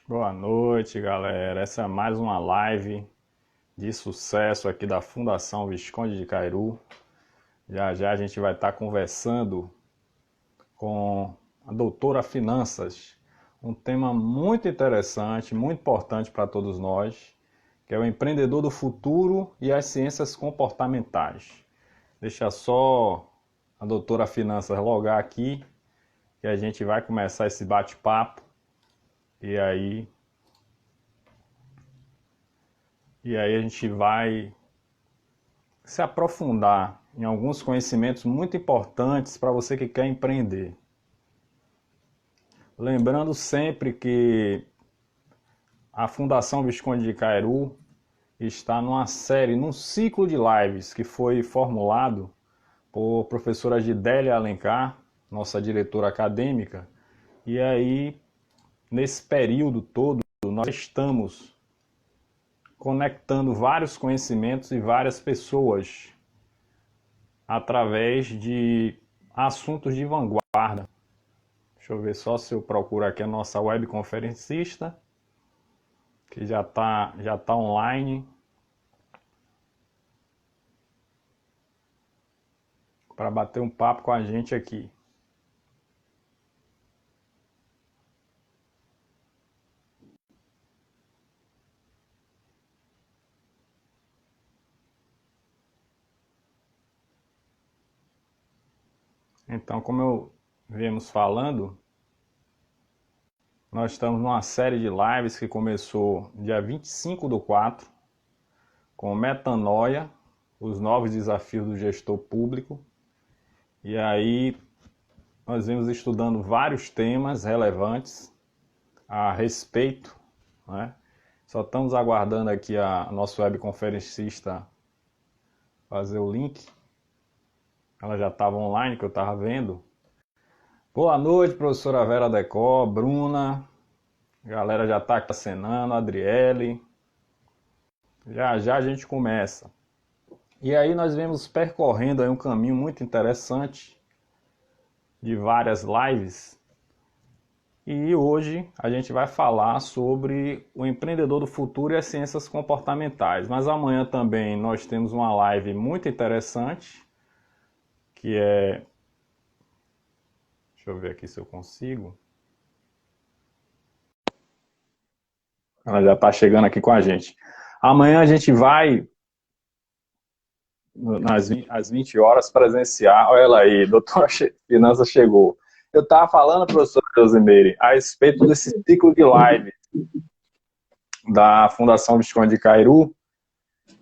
Boa noite, galera. Essa é mais uma live de sucesso aqui da Fundação Visconde de Cairu. Já já a gente vai estar conversando com a doutora Finanças, um tema muito interessante, muito importante para todos nós, que é o empreendedor do futuro e as ciências comportamentais. Deixa só a doutora Finanças logar aqui, que a gente vai começar esse bate-papo e aí a gente vai se aprofundar em alguns conhecimentos muito importantes para você que quer empreender. Lembrando sempre que a Fundação Visconde de Cairu está numa série, num ciclo de lives que foi formulado por professora Gidélia Alencar, nossa diretora acadêmica, e aí, nesse período todo, nós estamos conectando vários conhecimentos e várias pessoas através de assuntos de vanguarda. Deixa eu ver só se eu procuro aqui a nossa webconferencista, que já tá online, para bater um papo com a gente aqui. Então, como eu viemos falando, nós estamos numa série de lives que começou dia 25/4, com Metanoia, os novos desafios do gestor público. E aí nós vimos estudando vários temas relevantes a respeito, né? Só estamos aguardando aqui a nossa webconferencista fazer o link. Ela já estava online, que eu estava vendo. Boa noite, professora Vera Decó, Bruna. A galera já está acenando, Adriele. Já já a gente começa. E aí nós vemos percorrendo aí um caminho muito interessante de várias lives. E hoje a gente vai falar sobre o empreendedor do futuro e as ciências comportamentais. Mas amanhã também nós temos uma live muito interessante, que é... Deixa eu ver aqui se eu consigo. Ela já está chegando aqui com a gente. Amanhã a gente vai, às 20 horas, presenciar. Olha ela aí, doutora Finanças chegou. Eu estava falando, professor Josimeire, a respeito desse ciclo de live da Fundação Visconde de Cairu.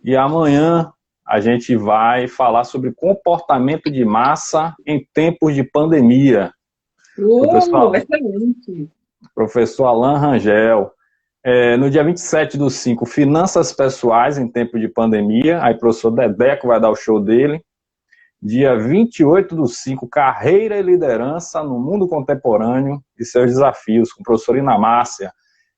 E amanhã a gente vai falar sobre comportamento de massa em tempos de pandemia. Excelente. Professor Alain Rangel. No dia 27/5, Finanças Pessoais em tempo de pandemia. Aí o professor Dedeco vai dar o show dele. Dia 28/5, Carreira e Liderança no Mundo Contemporâneo e seus desafios, com a professora Ina Márcia.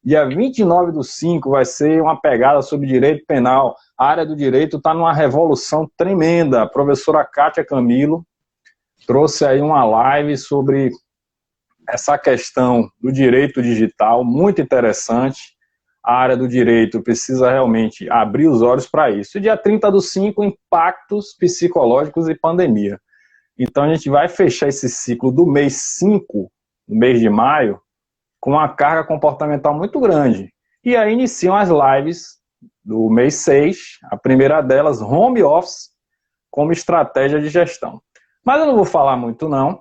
Dia 29/5 vai ser uma pegada sobre direito penal. A área do direito está numa revolução tremenda. A professora Kátia Camilo trouxe aí uma live sobre essa questão do direito digital, muito interessante. A área do direito precisa realmente abrir os olhos para isso. E dia 30/5, impactos psicológicos e pandemia. Então a gente vai fechar esse ciclo do mês 5, no mês de maio, com uma carga comportamental muito grande. E aí iniciam as lives do mês 6, a primeira delas, home office, como estratégia de gestão. Mas eu não vou falar muito não,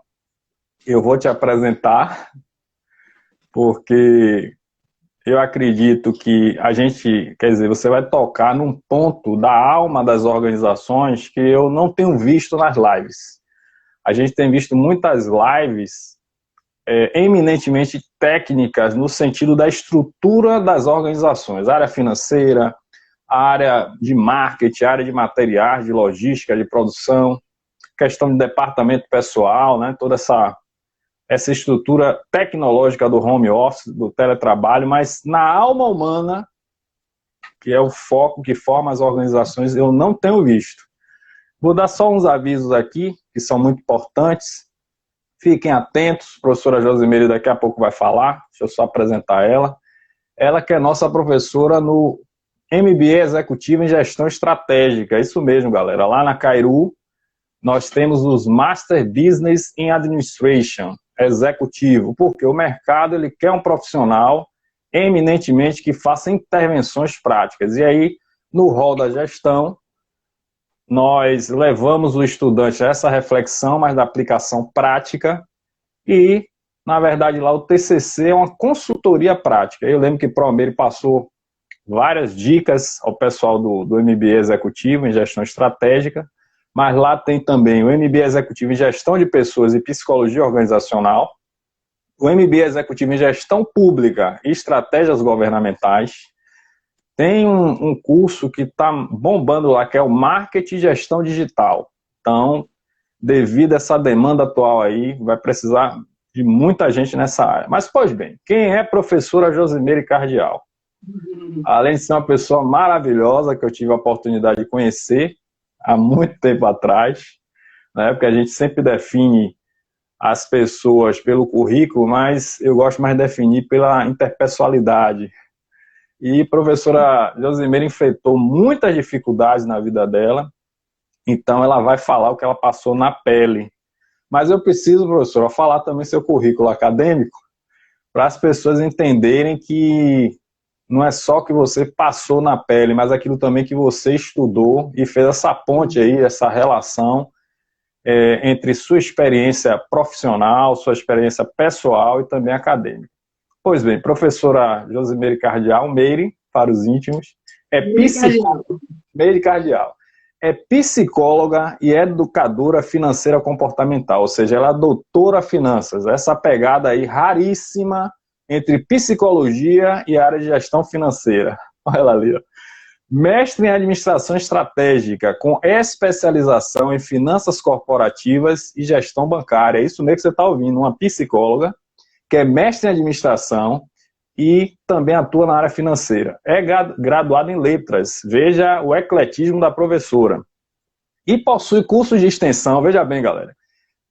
eu vou te apresentar, porque eu acredito que a gente, quer dizer, você vai tocar num ponto da alma das organizações que eu não tenho visto nas lives. A gente tem visto muitas lives eminentemente técnicas no sentido da estrutura das organizações, área financeira, área de marketing, área de materiais, de logística, de produção, questão de departamento pessoal, né, toda essa estrutura tecnológica do home office, do teletrabalho, mas na alma humana, que é o foco que forma as organizações, eu não tenho visto. Vou dar só uns avisos aqui, que são muito importantes. Fiquem atentos, a professora Josimeire daqui a pouco vai falar, deixa eu só apresentar ela. ela que é nossa professora no MBA Executivo em Gestão Estratégica. Isso mesmo, galera. Lá na Cairu, nós temos os Master Business in Administration Executivo, porque o mercado ele quer um profissional eminentemente que faça intervenções práticas. E aí, no rol da gestão, nós levamos o estudante a essa reflexão, mas da aplicação prática, e, na verdade, lá o TCC é uma consultoria prática. Eu lembro que o Promeire passou várias dicas ao pessoal do MBA Executivo em Gestão Estratégica, mas lá tem também o MBA Executivo em Gestão de Pessoas e Psicologia Organizacional, o MBA Executivo em Gestão Pública e Estratégias Governamentais. Tem um curso que está bombando lá, que é o Marketing e Gestão Digital. Então, devido a essa demanda atual aí, vai precisar de muita gente nessa área. Mas, pois bem, quem é a professora Josimeire Cardial? Além de ser uma pessoa maravilhosa, que eu tive a oportunidade de conhecer há muito tempo atrás, né, porque a gente sempre define as pessoas pelo currículo, mas eu gosto mais de definir pela interpessoalidade. E a professora Josimeire enfrentou muitas dificuldades na vida dela, então ela vai falar o que ela passou na pele. Mas eu preciso, professora, falar também seu currículo acadêmico, para as pessoas entenderem que não é só que você passou na pele, mas aquilo também que você estudou e fez essa ponte aí, essa relação entre sua experiência profissional, sua experiência pessoal e também acadêmica. Pois bem, professora Josimeire Cardial, Meire, para os íntimos, Meire Cardial, é psicóloga e educadora financeira comportamental, ou seja, ela é doutora finanças, essa pegada aí raríssima entre psicologia e área de gestão financeira. Olha ela ali, ó. Mestre em administração estratégica, com especialização em finanças corporativas e gestão bancária. É isso mesmo que você está ouvindo, uma psicóloga que é mestre em administração e também atua na área financeira. É graduada em letras, veja o ecletismo da professora. E possui cursos de extensão, veja bem, galera,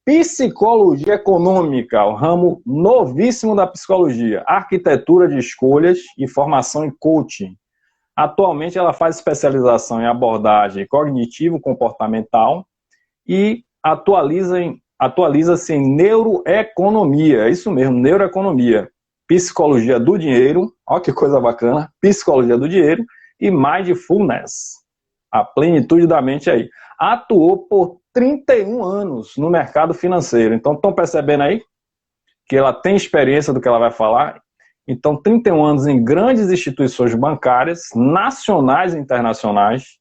psicologia econômica, o ramo novíssimo da psicologia, arquitetura de escolhas e formação em coaching. Atualmente ela faz especialização em abordagem cognitivo-comportamental e atualiza-se em neuroeconomia, é isso mesmo, neuroeconomia, psicologia do dinheiro, olha que coisa bacana, psicologia do dinheiro e mindfulness, a plenitude da mente aí. Atuou por 31 anos no mercado financeiro, então estão percebendo aí que ela tem experiência do que ela vai falar? Então, 31 anos em grandes instituições bancárias, nacionais e internacionais,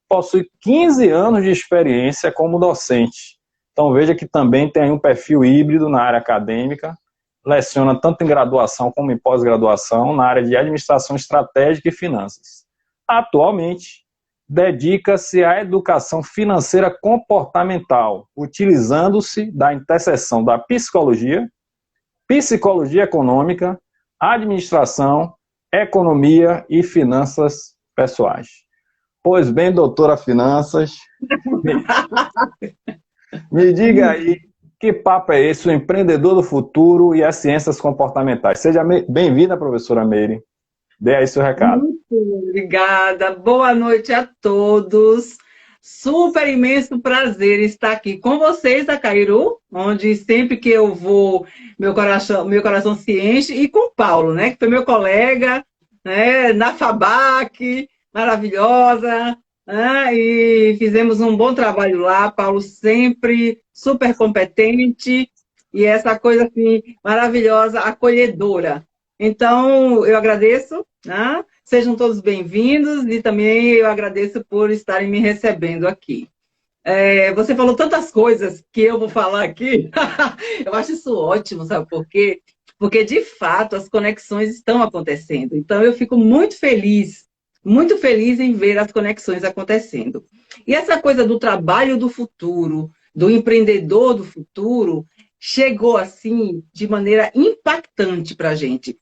possui 15 anos de experiência como docente. Então, veja que também tem um perfil híbrido na área acadêmica, leciona tanto em graduação como em pós-graduação na área de administração estratégica e finanças. Atualmente, dedica-se à educação financeira comportamental, utilizando-se da interseção da psicologia, psicologia econômica, administração, economia e finanças pessoais. Pois bem, doutora Finanças, me diga aí, que papo é esse, o empreendedor do futuro e as ciências comportamentais? Seja bem-vinda, professora Meire. Dê aí seu recado. Muito obrigada. Boa noite a todos. Super imenso prazer estar aqui com vocês da Cairu, onde sempre que eu vou, meu coração se enche, e com o Paulo, né, que foi meu colega, né, na FABAC, maravilhosa, né, e fizemos um bom trabalho lá. Paulo sempre super competente e essa coisa assim maravilhosa, acolhedora. Então, eu agradeço, né? Sejam todos bem-vindos e também eu agradeço por estarem me recebendo aqui. Você falou tantas coisas que eu vou falar aqui, eu acho isso ótimo, sabe por quê? Porque, de fato, as conexões estão acontecendo. Então, eu fico muito feliz em ver as conexões acontecendo. E essa coisa do trabalho do futuro, do empreendedor do futuro, chegou assim de maneira impactante para a gente.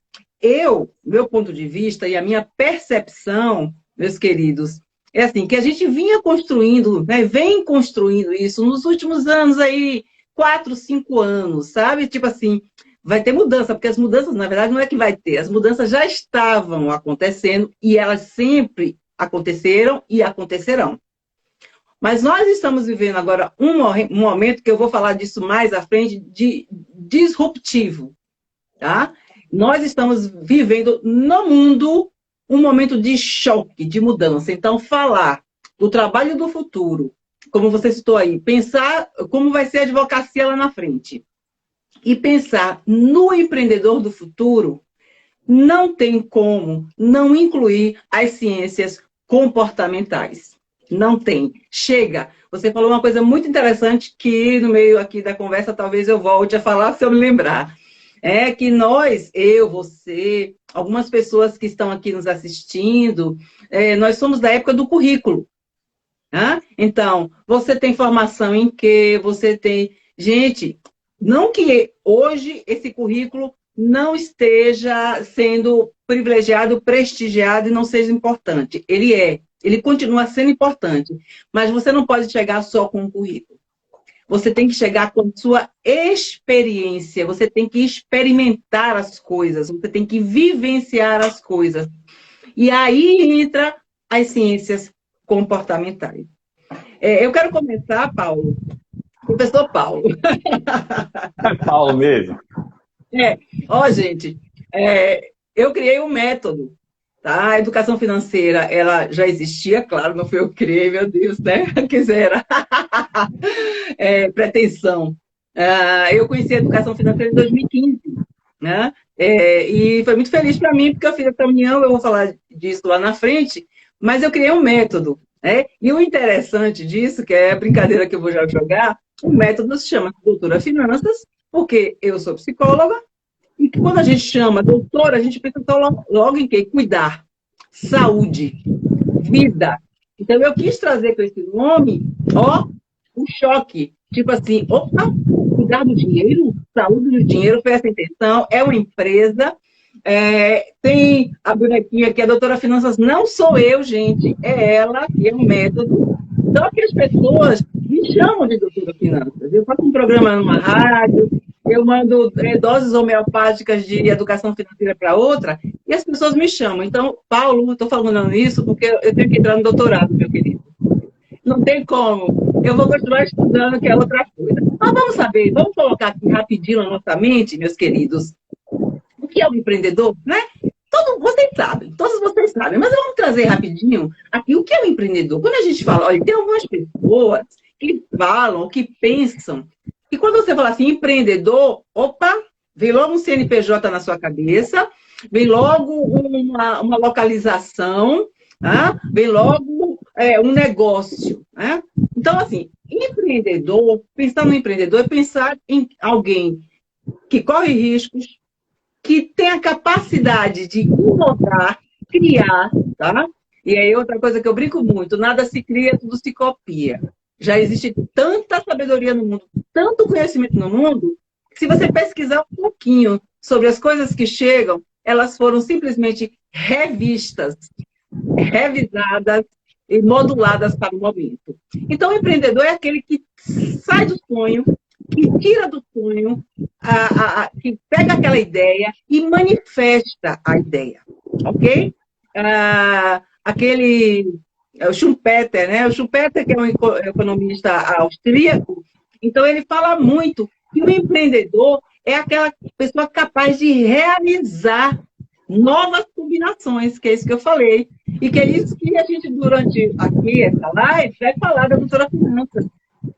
Meu ponto de vista e a minha percepção, meus queridos, é assim, que a gente vinha construindo, né, vem construindo isso nos últimos anos aí, 4, 5 anos, sabe? Tipo assim, vai ter mudança, porque as mudanças, na verdade, não é que vai ter, as mudanças já estavam acontecendo e elas sempre aconteceram e acontecerão. Mas nós estamos vivendo agora um momento, que eu vou falar disso mais à frente, de disruptivo, tá? Nós estamos vivendo no mundo um momento de choque, de mudança. Então, falar do trabalho do futuro, como você citou aí, pensar como vai ser a advocacia lá na frente, e pensar no empreendedor do futuro, não tem como não incluir as ciências comportamentais. Não tem. Chega. Você falou uma coisa muito interessante que no meio aqui da conversa talvez eu volte a falar se eu me lembrar. É que nós, eu, você, algumas pessoas que estão aqui nos assistindo, nós somos da época do currículo. Né? Então, você tem formação em quê? Você tem... Gente, não que hoje esse currículo não esteja sendo privilegiado, prestigiado e não seja importante. Ele continua sendo importante, mas você não pode chegar só com um currículo. Você tem que chegar com sua experiência, você tem que experimentar as coisas, você tem que vivenciar as coisas. E aí entra as ciências comportamentais. Eu quero começar, Paulo, professor Paulo. É Paulo mesmo. Gente, eu criei um método, tá? A educação financeira, ela já existia, claro, não foi eu que criei, meu Deus, né? Quisera. Pretensão. Eu conheci a educação financeira em 2015, né? E foi muito feliz para mim, porque eu fiz a caminhão, eu vou falar disso lá na frente, mas eu criei um método, né? E o interessante disso, que é a brincadeira que eu vou já jogar, o método se chama Doutora Finanças, porque eu sou psicóloga, e que quando a gente chama doutora, a gente pensa logo em quê? Cuidar, saúde, vida. Então, eu quis trazer com esse nome, um choque. Tipo assim, opa, cuidar do dinheiro, saúde do dinheiro, foi essa a intenção, é uma empresa, tem a bonequinha que a doutora Finanças não sou eu, gente, é ela, e é um método. Só que as pessoas me chamam de doutora Finanças. Eu faço um programa numa rádio, eu mando doses homeopáticas de educação financeira para outra, e as pessoas me chamam. Então, Paulo, eu estou falando isso porque eu tenho que entrar no doutorado, meu querido. Não tem como. Eu vou continuar estudando, que é outra coisa. Mas vamos saber, vamos colocar aqui rapidinho na nossa mente, meus queridos, o que é o empreendedor, né? Todos vocês sabem, mas vamos trazer rapidinho aqui o que é o empreendedor. Quando a gente fala, olha, tem algumas pessoas que falam, que pensam, e quando você fala assim, empreendedor, opa, vem logo um CNPJ na sua cabeça, vem logo uma localização, tá? Vem logo um negócio. Né? Então, assim, empreendedor, pensar no empreendedor é pensar em alguém que corre riscos, que tem a capacidade de inovar, criar, tá? E aí outra coisa que eu brinco muito, nada se cria, tudo se copia. Já existe tanta sabedoria no mundo, tanto conhecimento no mundo, que se você pesquisar um pouquinho sobre as coisas que chegam, elas foram simplesmente revistas, revisadas e moduladas para o momento. Então, o empreendedor é aquele que sai do sonho, que tira do sonho, que pega aquela ideia e manifesta a ideia, ok? O Schumpeter, né? O Schumpeter, que é um economista austríaco, então ele fala muito que o empreendedor é aquela pessoa capaz de realizar novas combinações, que é isso que eu falei, e que é isso que a gente, durante aqui, essa live, vai falar da doutora Finanças,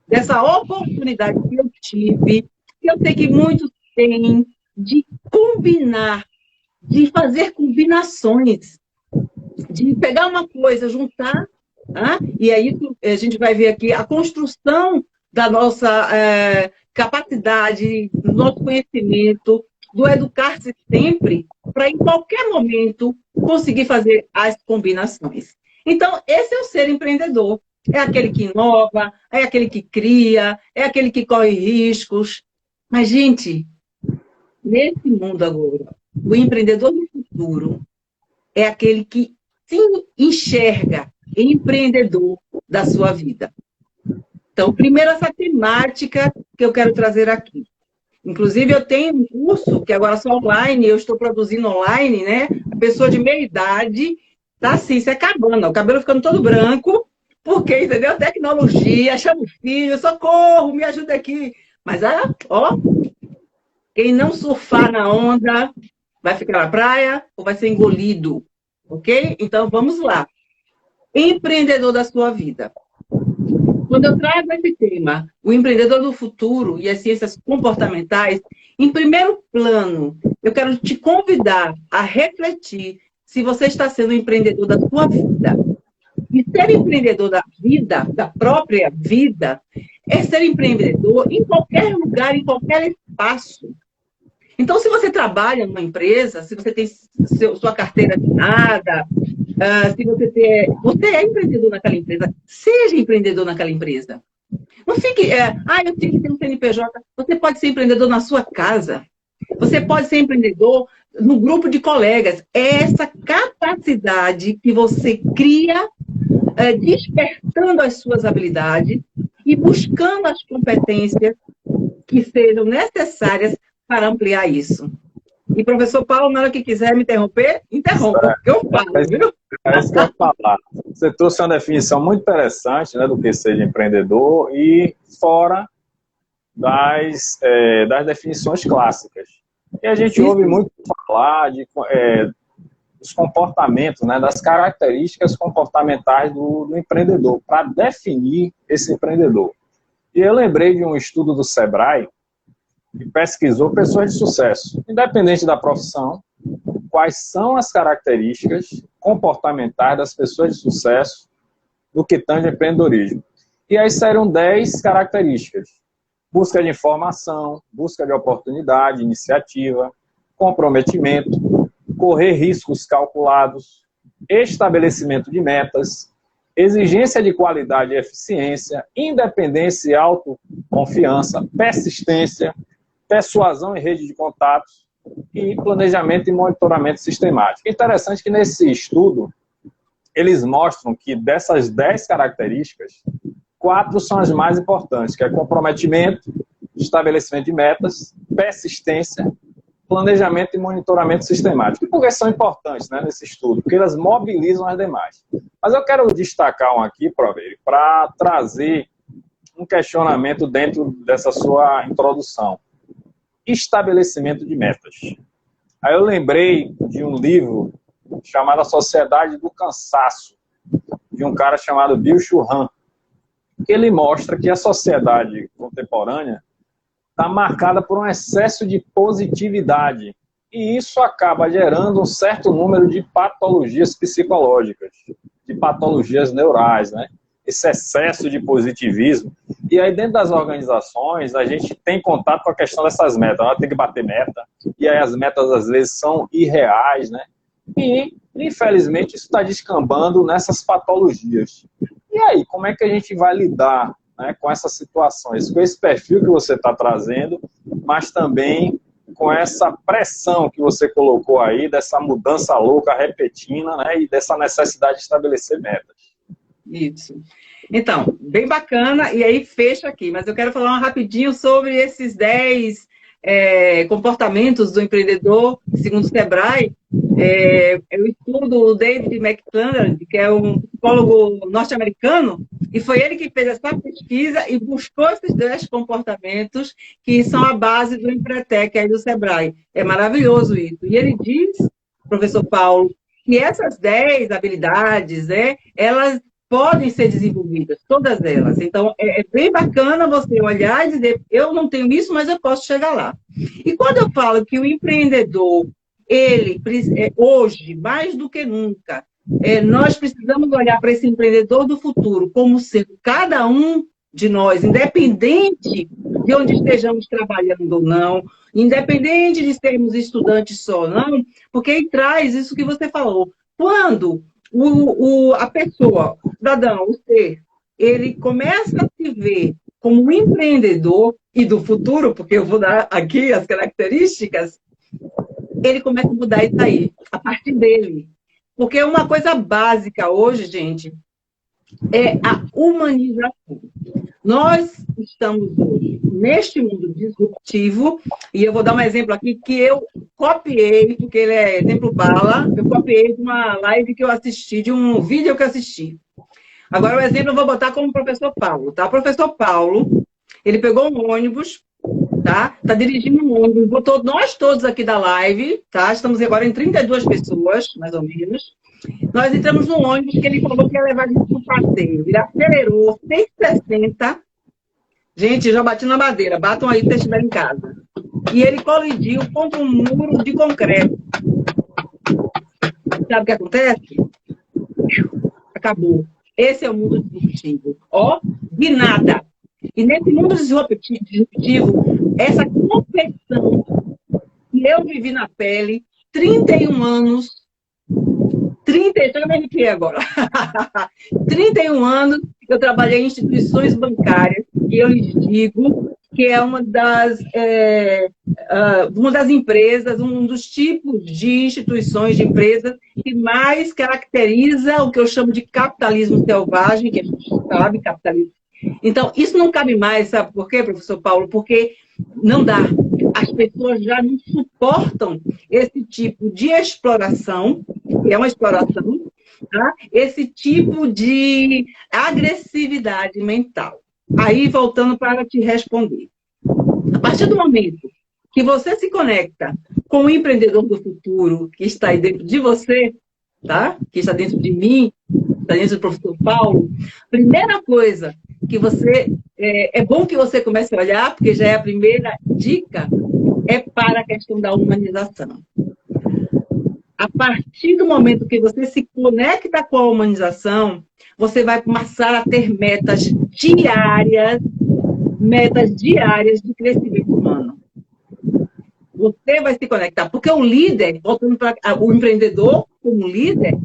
dessa oportunidade que eu tive, que eu sei que muitos têm, de combinar, de fazer combinações, de pegar uma coisa, juntar, e aí a gente vai ver aqui a construção da nossa capacidade, do nosso conhecimento, do educar-se sempre, para em qualquer momento conseguir fazer as combinações. Então, esse é o ser empreendedor. É aquele que inova, é aquele que cria, é aquele que corre riscos. Mas, gente, nesse mundo agora, o empreendedor do futuro é aquele que se enxerga empreendedor da sua vida. Então, primeiro essa temática que eu quero trazer aqui. Inclusive, eu tenho um curso que agora só online, eu estou produzindo online, né? A pessoa de meia idade está assim, se acabando, o cabelo ficando todo branco, porque, entendeu? Tecnologia, chama o filho, socorro, me ajuda aqui. Mas, ó, quem não surfar na onda vai ficar na praia ou vai ser engolido, ok? Então, vamos lá. Empreendedor da sua vida. Quando eu trago esse tema, o empreendedor do futuro e as ciências comportamentais, em primeiro plano, eu quero te convidar a refletir se você está sendo um empreendedor da sua vida. E ser empreendedor da vida, da própria vida, é ser empreendedor em qualquer lugar, em qualquer espaço. Então, se você trabalha numa empresa, se você tem sua carteira assinada, se você é empreendedor naquela empresa, seja empreendedor naquela empresa. Não fique, eu tenho que ter um CNPJ. Você pode ser empreendedor na sua casa. Você pode ser empreendedor no grupo de colegas. É essa capacidade que você cria, despertando as suas habilidades e buscando as competências que sejam necessárias para ampliar isso. E, professor Paulo, na hora que quiser me interromper, interrompa, porque eu falo, viu? É isso que eu ia falar. Você trouxe uma definição muito interessante, né, do que seja empreendedor e fora das definições clássicas. E a gente ouve muito falar dos comportamentos, né, das características comportamentais do empreendedor, para definir esse empreendedor. E eu lembrei de um estudo do Sebrae, que pesquisou pessoas de sucesso, independente da profissão, quais são as características comportamentais das pessoas de sucesso no que tange empreendedorismo. E aí saíram 10 características: busca de informação, busca de oportunidade, iniciativa, comprometimento, correr riscos calculados, estabelecimento de metas, exigência de qualidade e eficiência, independência e autoconfiança, persistência, persuasão em rede de contatos e planejamento e monitoramento sistemático. Interessante que nesse estudo, eles mostram que dessas 10 características, 4 são as mais importantes, que é comprometimento, estabelecimento de metas, persistência, planejamento e monitoramento sistemático. E por que são importantes, né, nesse estudo? Porque elas mobilizam as demais. Mas eu quero destacar um aqui, Provério, para trazer um questionamento dentro dessa sua introdução. Estabelecimento de metas. Aí eu lembrei de um livro chamado A Sociedade do Cansaço, de um cara chamado Bill Churran, que ele mostra que a sociedade contemporânea está marcada por um excesso de positividade, e isso acaba gerando um certo número de patologias psicológicas, de patologias neurais, né? Esse excesso de positivismo. E aí, dentro das organizações, a gente tem contato com a questão dessas metas. Ela tem que bater meta, e aí as metas, às vezes, são irreais, né? E, infelizmente, isso está descambando nessas patologias. E aí, como é que a gente vai lidar, né, com essas situações, com esse perfil que você está trazendo, mas também com essa pressão que você colocou aí, dessa mudança louca, repentina, né, e dessa necessidade de estabelecer metas? Isso. Então, bem bacana, e aí fecha aqui, mas eu quero falar rapidinho sobre esses 10 comportamentos do empreendedor, segundo o Sebrae. Eu estudo o David McClelland, que é um psicólogo norte-americano, e foi ele que fez essa pesquisa e buscou esses 10 comportamentos que são a base do Empretec aí do Sebrae. É maravilhoso isso. E ele diz, professor Paulo, que essas 10 habilidades, elas podem ser desenvolvidas, todas elas. Então, é bem bacana você olhar e dizer, eu não tenho isso, mas eu posso chegar lá. E quando eu falo que o empreendedor, ele, hoje, mais do que nunca, nós precisamos olhar para esse empreendedor do futuro como sendo cada um de nós, independente de onde estejamos trabalhando ou não, independente de sermos estudantes só ou não, porque aí traz isso que você falou. Quando a pessoa, o cidadão, o ser, ele começa a se ver como um empreendedor e do futuro, porque eu vou dar aqui as características, ele começa a mudar isso aí, a partir dele. Porque uma coisa básica hoje, gente, é a humanização. Nós estamos hoje neste mundo disruptivo, e eu vou dar um exemplo aqui que eu copiei, porque ele é exemplo bala, eu copiei de uma live que eu assisti, de um vídeo que eu assisti. Agora o exemplo eu vou botar como o professor Paulo, tá? O professor Paulo, ele pegou um ônibus, tá? Tá dirigindo um ônibus, botou nós todos aqui da live, tá? Estamos agora em 32 pessoas, mais ou menos. Nós entramos no ônibus que ele falou que ia levar a gente para o passeio. Ele acelerou 160. Gente, já bati na madeira. Batam aí se vocês estiverem em casa. E ele colidiu contra um muro de concreto. Sabe o que acontece? Acabou. Esse é o mundo disruptivo. Ó, de nada. E nesse mundo disruptivo, essa competição que eu vivi na pele, 31 anos, 31 anos, eu trabalhei em instituições bancárias, e eu lhes digo que é uma das empresas, um dos tipos de instituições, de empresas, que mais caracteriza o que eu chamo de capitalismo selvagem, que a gente sabe, capitalismo. Então, isso não cabe mais, sabe por quê, professor Paulo? Porque não dá. As pessoas já não suportam esse tipo de exploração, que é uma exploração, tá? Esse tipo de agressividade mental. Aí, voltando para te responder. A partir do momento que você se conecta com o empreendedor do futuro, que está aí dentro de você, tá? Que está dentro de mim, está dentro do professor Paulo, primeira coisa que você... É bom que você comece a olhar, porque já é a primeira dica, é para a questão da humanização. A partir do momento que você se conecta com a humanização, você vai começar a ter metas diárias de crescimento humano. Você vai se conectar, porque o líder, voltando para o empreendedor como líder,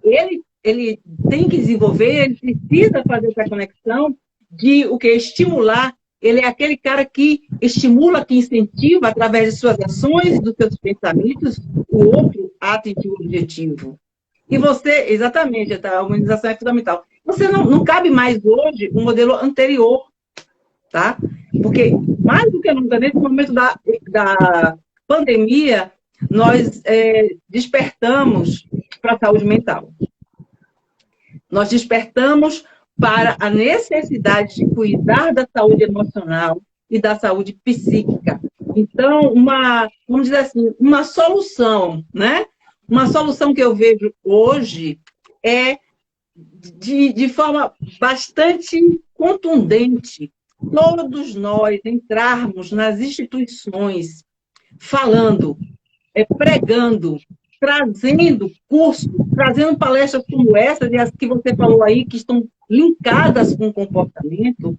ele tem que desenvolver, ele precisa fazer essa conexão de o que? Estimular. Ele é aquele cara que estimula, que incentiva, através de suas ações, dos seus pensamentos, o outro a atingir o objetivo. E você, exatamente, a humanização é fundamental. Você não cabe mais hoje um modelo anterior, tá? Porque, mais do que nunca, nesse momento da pandemia, nós despertamos para a saúde mental. Nós despertamos para a necessidade de cuidar da saúde emocional e da saúde psíquica. Então, vamos dizer assim, uma solução, né? Uma solução que eu vejo hoje é de forma bastante contundente, todos nós entrarmos nas instituições falando, pregando, trazendo cursos, trazendo palestras como essa, e as que você falou aí, que estão linkadas com o comportamento,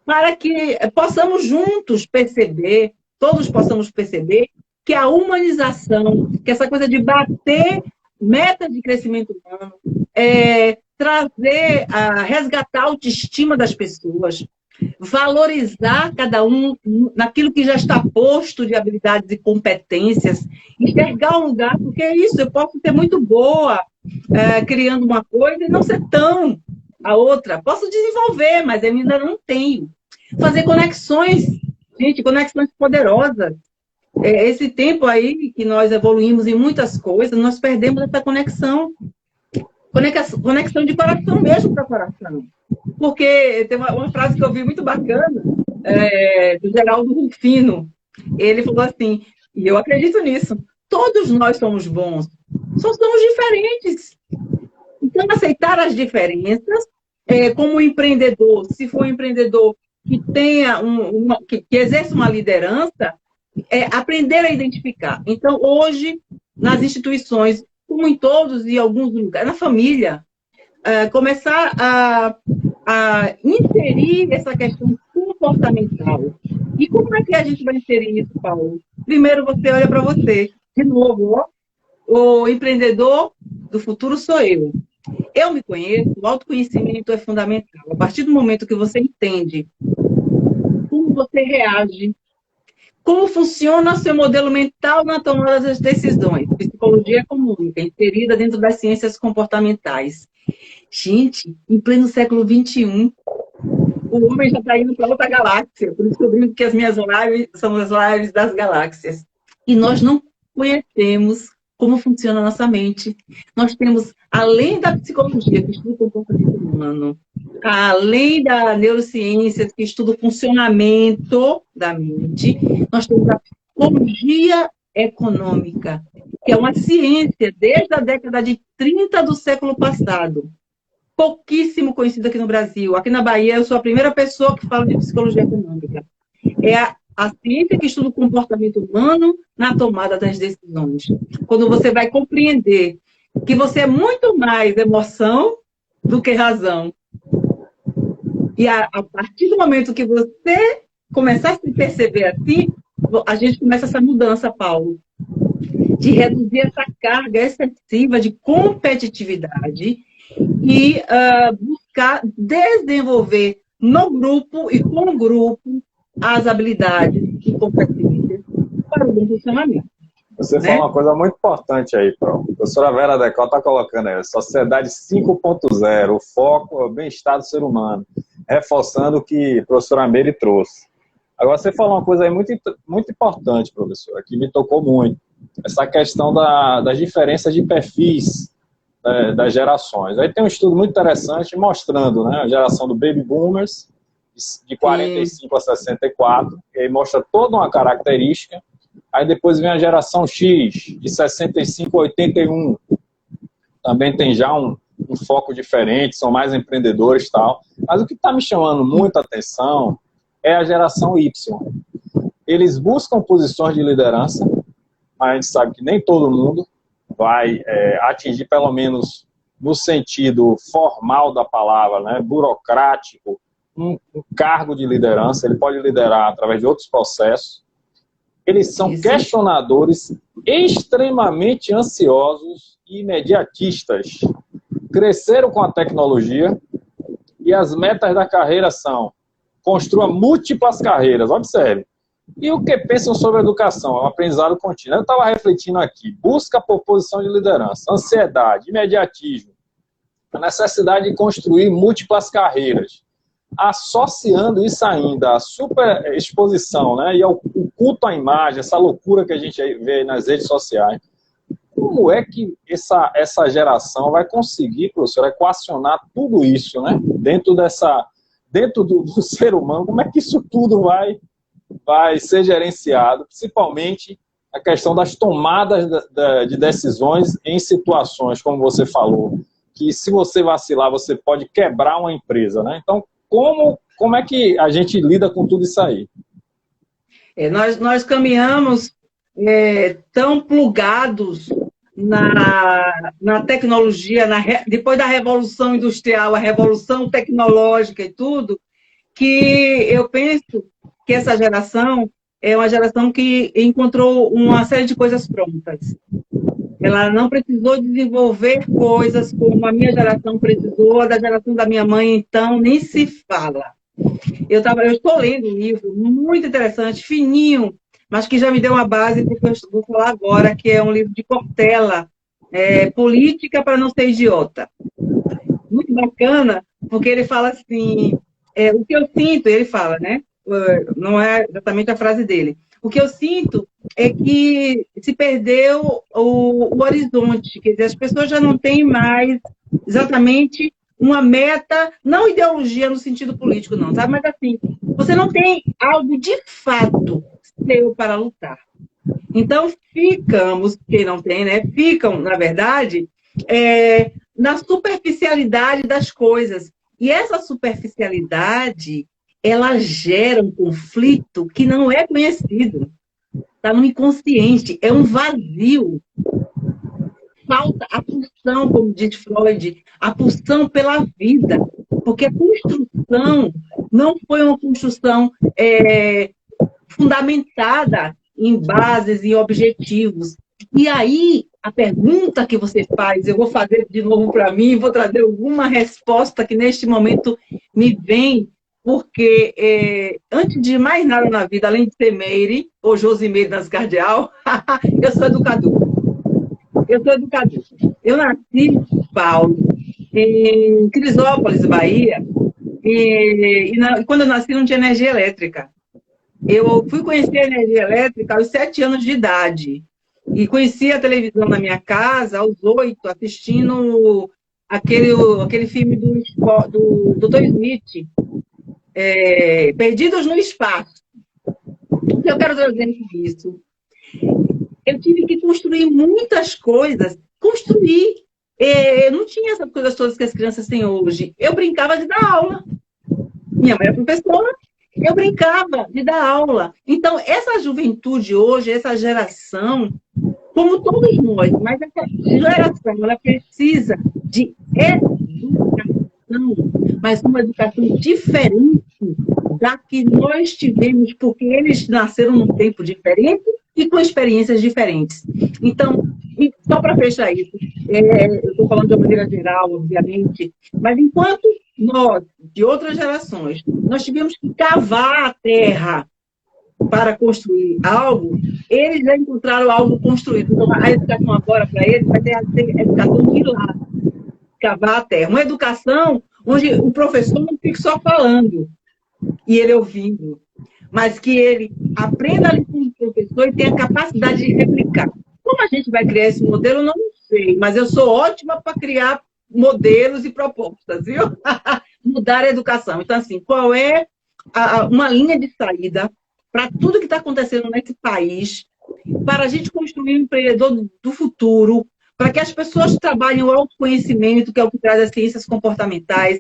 para que possamos juntos perceber, todos possamos perceber, que a humanização, que essa coisa de bater metas de crescimento humano, resgatar a autoestima das pessoas, valorizar cada um naquilo que já está posto de habilidades e competências, enxergar um lugar, porque é isso, eu posso ser muito boa criando uma coisa e não ser tão a outra. Posso desenvolver, mas eu ainda não tenho. Fazer conexões, gente, conexões poderosas. Esse tempo aí que nós evoluímos em muitas coisas, nós perdemos essa conexão. Conexão de coração mesmo para coração. Porque tem uma frase que eu vi muito bacana, do Geraldo Rufino. Ele falou assim, e eu acredito nisso, todos nós somos bons, só somos diferentes. Então, aceitar as diferenças, como empreendedor, se for um empreendedor que tenha que exerce uma liderança, aprender a identificar. Então, hoje, nas instituições, como em todos e alguns lugares, na família, começar a inserir essa questão comportamental. E como é que a gente vai inserir isso, Paulo? Primeiro, você olha para você. De novo, ó, o empreendedor do futuro sou eu. Eu me conheço, o autoconhecimento é fundamental. A partir do momento que você entende como você reage, como funciona o seu modelo mental na tomada das decisões. Psicologia econômica, inserida dentro das ciências comportamentais. Gente, em pleno século XXI, o homem já está indo para outra galáxia. Por isso que eu brinco que as minhas lives são as lives das galáxias. E nós não conhecemos como funciona a nossa mente. Nós temos, além da psicologia, que estuda o comportamento humano, além da neurociência, que estuda o funcionamento da mente, nós temos a psicologia econômica, que é uma ciência desde a década de 30 do século passado. Pouquíssimo conhecida aqui no Brasil. Aqui na Bahia, eu sou a primeira pessoa que fala de psicologia econômica. É a ciência que estuda o comportamento humano na tomada das decisões. Quando você vai compreender que você é muito mais emoção do que razão. E a partir do momento que você começar a se perceber assim, a gente começa essa mudança, Paulo, de reduzir essa carga excessiva de competitividade e buscar desenvolver no grupo e com o grupo as habilidades e competências para o bom funcionamento. Você falou uma coisa muito importante aí, Pro. A professora Vera Decol está colocando aí, Sociedade 5.0, o foco é o bem-estar do ser humano, reforçando o que a professora Meire trouxe. Agora, você falou uma coisa aí muito importante, professora, que me tocou muito, essa questão das diferenças de perfis das gerações. Aí tem um estudo muito interessante mostrando, né, a geração do Baby Boomers, de 45 a 64, que aí mostra toda uma característica. Aí depois vem a geração X, de 65 a 81. Também tem já um foco diferente, são mais empreendedores e tal. Mas o que está me chamando muita atenção é a geração Y. Eles buscam posições de liderança, mas a gente sabe que nem todo mundo vai atingir, pelo menos no sentido formal da palavra, né, burocrático, um cargo de liderança. Ele pode liderar através de outros processos. Eles são questionadores, extremamente ansiosos e imediatistas. Cresceram com a tecnologia e as metas da carreira são: construa múltiplas carreiras, observe. E o que pensam sobre a educação? É um aprendizado contínuo. Eu estava refletindo aqui: busca por posição de liderança, ansiedade, imediatismo, a necessidade de construir múltiplas carreiras. Associando isso ainda à superexposição, né, e ao culto à imagem, essa loucura que a gente vê nas redes sociais, como é que essa geração vai conseguir, professor, equacionar tudo isso, né, dentro do ser humano? Como é que isso tudo vai ser gerenciado, principalmente a questão das tomadas de decisões em situações, como você falou, que se você vacilar, você pode quebrar uma empresa, né? Então, como é que a gente lida com tudo isso aí? Nós caminhamos tão plugados na tecnologia, depois da Revolução Industrial, a Revolução Tecnológica e tudo, que eu penso que essa geração é uma geração que encontrou uma série de coisas prontas. Ela não precisou desenvolver coisas como a minha geração precisou, a da geração da minha mãe, então, nem se fala. Eu estou lendo um livro muito interessante, fininho, mas que já me deu uma base para o que eu vou falar agora, que é um livro de Cortella, Política para Não Ser Idiota. Muito bacana, porque ele fala assim, o que eu sinto, ele fala, né? Não é exatamente a frase dele. O que eu sinto é que se perdeu o horizonte, quer dizer, as pessoas já não têm mais exatamente uma meta, não ideologia no sentido político, não, sabe? Mas assim, você não tem algo de fato seu para lutar. Então, quem não tem, né? Ficam, na verdade, na superficialidade das coisas. E essa superficialidade, ela gera um conflito que não é conhecido. Está no inconsciente, é um vazio. Falta a pulsão, como diz Freud, a pulsão pela vida. Porque a construção não foi uma construção fundamentada em bases e objetivos. E aí, a pergunta que você faz, eu vou fazer de novo para mim, vou trazer alguma resposta que neste momento me vem, porque antes de mais nada na vida, além de ser Meire, ou Josimeire das Cardeal, eu sou educadora. Eu nasci, Paulo, em Crisópolis, Bahia, Quando eu nasci não tinha energia elétrica. Eu fui conhecer a energia elétrica aos 7 anos de idade. E conheci a televisão na minha casa aos 8, assistindo aquele filme do Dr. Smith, Perdidos no Espaço. O que eu quero trazer com isso? Eu tive que construir muitas coisas. Construir. Eu não tinha essas coisas todas que as crianças têm hoje. Eu brincava de dar aula. Minha mãe é professora, eu brincava de dar aula. Então, essa juventude hoje, essa geração, como todos nós, mas essa geração, ela precisa de educação, mas uma educação diferente da que nós tivemos, porque eles nasceram num tempo diferente e com experiências diferentes. Então, só para fechar isso, eu estou falando de uma maneira geral, obviamente, mas enquanto nós, de outras gerações, nós tivemos que cavar a terra para construir algo, eles já encontraram algo construído. Então, a educação agora para eles vai ter a educação de lá, cavar a terra. Uma educação onde o professor não fique só falando e ele ouvindo, mas que ele aprenda a lição do professor e tenha a capacidade de replicar. Como a gente vai criar esse modelo, eu não sei, mas eu sou ótima para criar modelos e propostas, viu? Mudar a educação. Então, assim, qual é uma linha de saída para tudo que está acontecendo nesse país, para a gente construir um empreendedor do futuro, para que as pessoas trabalhem o autoconhecimento, que é o que traz as ciências comportamentais,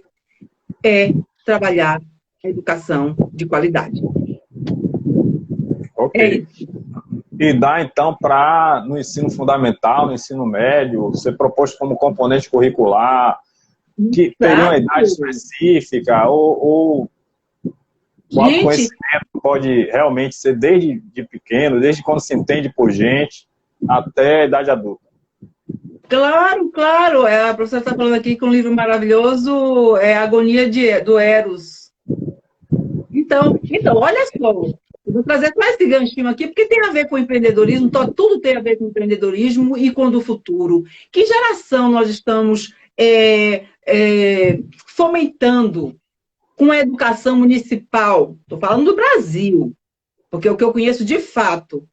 trabalhar a educação de qualidade. Ok. É isso. E dá, então, para, no ensino fundamental, no ensino médio, ser proposto como componente curricular, que teria uma idade específica, ou o autoconhecimento pode realmente ser desde pequeno, desde quando se entende por gente, até a idade adulta. Claro, claro. A professora está falando aqui que um livro maravilhoso é a Agonia do Eros. Então, olha só. Eu vou trazer mais esse ganchinho aqui, porque tem a ver com o empreendedorismo, tudo tem a ver com o empreendedorismo e com o futuro. Que geração nós estamos fomentando com a educação municipal? Estou falando do Brasil, porque é o que eu conheço de fato.